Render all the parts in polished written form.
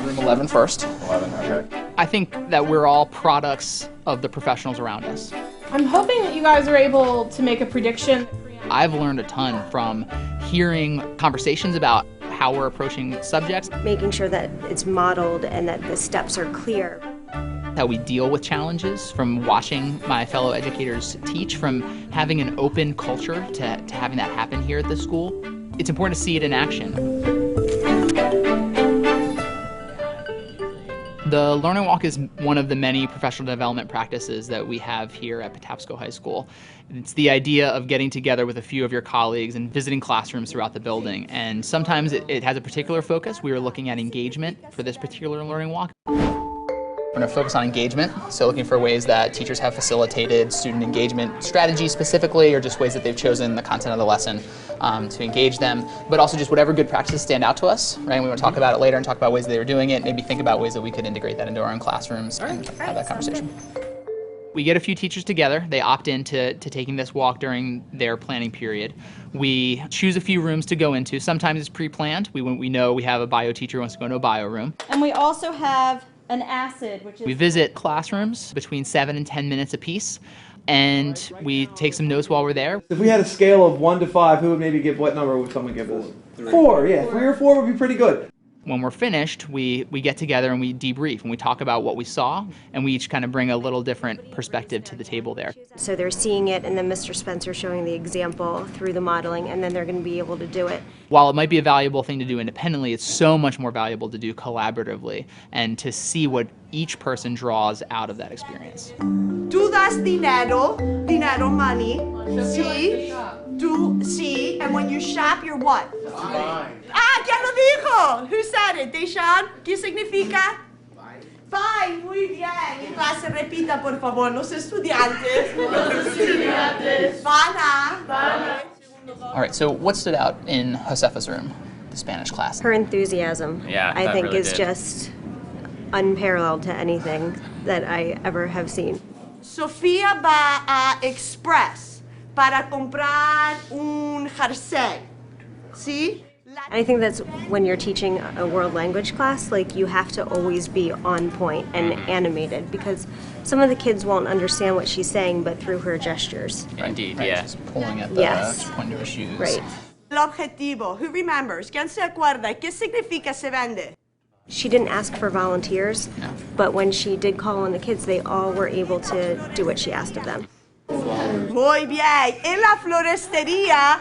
room 11 first. 11, okay. I think that we're all products of the professionals around us. I'm hoping that you guys are able to make a prediction. I've learned a ton from hearing conversations about how we're approaching subjects, Making sure that it's modeled and that the steps are clear. how we deal with challenges, from watching my fellow educators teach, from having an open culture to having that happen here at the school. It's important to see it in action. The Learning Walk is one of the many professional development practices that we have here at Patapsco High School. It's the idea of getting together with a few of your colleagues and visiting classrooms throughout the building. And sometimes it has a particular focus. We were looking at engagement for this particular Learning Walk. We're going to focus on engagement, so looking for ways that teachers have facilitated student engagement strategies specifically, or just ways that they've chosen the content of the lesson to engage them, but also just whatever good practices stand out to us, right? We want to talk about it later and talk about ways that they were doing it, maybe think about ways that we could integrate that into our own classrooms and have that conversation. We get a few teachers together. They opt in to taking this walk during their planning period. We choose a few rooms to go into. Sometimes it's pre-planned. We know we have a bio teacher who wants to go into a bio room. And we also have an acid, which is... We visit classrooms between 7 and 10 minutes apiece, and we take some notes while we're there. If we had a scale of 1 to 5, who would maybe give, what number would someone give us? 4, yeah. 3 or 4 would be pretty good. When we're finished, we get together and we debrief and we talk about what we saw, and we each kind of bring a little different perspective to the table there. So they're seeing it, and then Mr. Spencer showing the example through the modeling, and then they're going to be able to do it. While it might be a valuable thing to do independently, it's so much more valuable to do collaboratively and to see what each person draws out of that experience. Tú das dinero, money. Sí. Tú, sí. And when you shop, you're what? Buying. Ah, ¿quién lo dijo? Who said it? Deshaun? ¿Qué significa? Buy. Muy bien. En clase repita, por favor, los estudiantes. Van a. All right, so what stood out in Josefa's room, the Spanish class? Her enthusiasm, Yeah, I that think, really is did. just unparalleled to anything that I ever have seen. Sofía va a Express para comprar un jersey. ¿Sí? I think that's when you're teaching a world language class, like, you have to always be on point and animated, because some of the kids won't understand what she's saying, but through her gestures. Indeed, Right, yeah. she's pulling at the Yes. point to her shoes. Right. El objetivo. Who remembers? ¿Quién se acuerda? ¿Qué significa se vende? She didn't ask for volunteers, but when she did call on the kids, they all were able to do what she asked of them. Muy bien. En la florestería.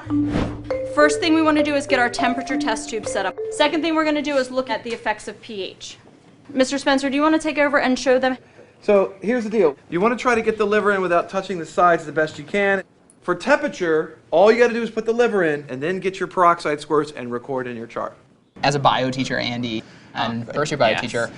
First thing we want to do is get our temperature test tube set up. Second thing we're going to do is look at the effects of pH. Mr. Spencer, do you want to take over and show them? So here's the deal. You want to try to get the liver in without touching the sides the best you can. For temperature, all you got to do is put the liver in and then get your peroxide squirts and record in your chart. As a bio teacher, Andy, and first year bio Yes. teacher,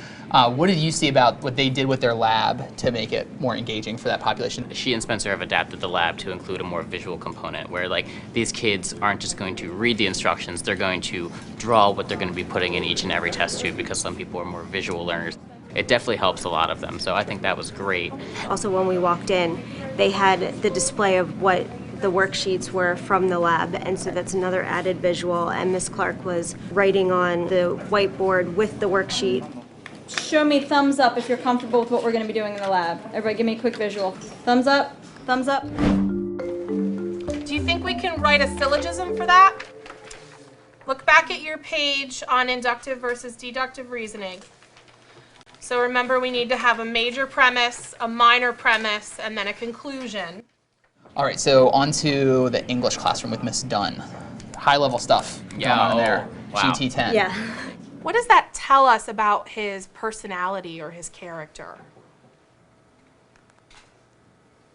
what did you see about what they did with their lab to make it more engaging for that population? She and Spencer have adapted the lab to include a more visual component where, like, these kids aren't just going to read the instructions, they're going to draw what they're going to be putting in each and every test tube, because some people are more visual learners. It definitely helps a lot of them, so I think that was great. Also, when we walked in, they had the display of what the worksheets were from the lab, and so that's another added visual, and Miss Clark was writing on the whiteboard with the worksheet. Show me thumbs up if you're comfortable with what we're going to be doing in the lab. Everybody give me a quick visual. Thumbs up, thumbs up. Do you think we can write a syllogism for that? Look back at your page on inductive versus deductive reasoning. So remember, we need to have a major premise, a minor premise, and then a conclusion. All right, so on to the English classroom with Miss Dunn. High-level stuff going on in there. Wow. GT10. Yeah. What does that tell us about his personality or his character?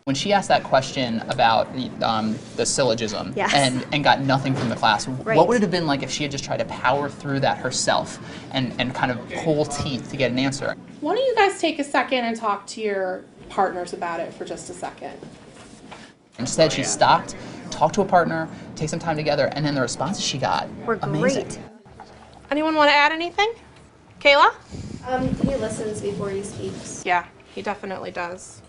When she asked that question about the syllogism Yes. and got nothing from the class, Right. what would it have been like if she had just tried to power through that herself and kind of pull teeth to get an answer? Why don't you guys take a second and talk to your partners about it for just a second? Instead, she stopped, talked to a partner, take some time together, and then the responses she got Were amazing. great. Anyone want to add anything? Kayla? He listens before he speaks. Yeah, he definitely does.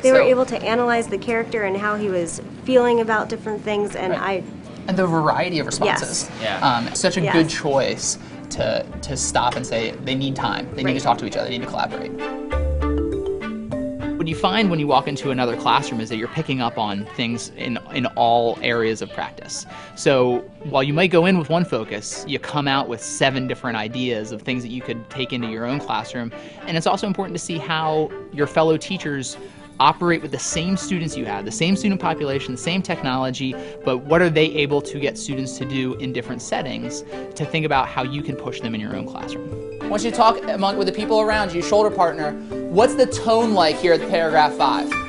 They were So- able to analyze the character and how he was feeling about different things, and Right. And the variety of responses. Yeah. Such a Yes. good choice to stop and say they need time. They need to talk to each other. They need to collaborate. What you find when you walk into another classroom is that you're picking up on things in all areas of practice. So while you might go in with one focus, you come out with 7 different ideas of things that you could take into your own classroom. And it's also important to see how your fellow teachers operate with the same students you have, the same student population, the same technology, but what are they able to get students to do in different settings to think about how you can push them in your own classroom. Once you talk with the people around you, shoulder partner, what's the tone like here at paragraph 5?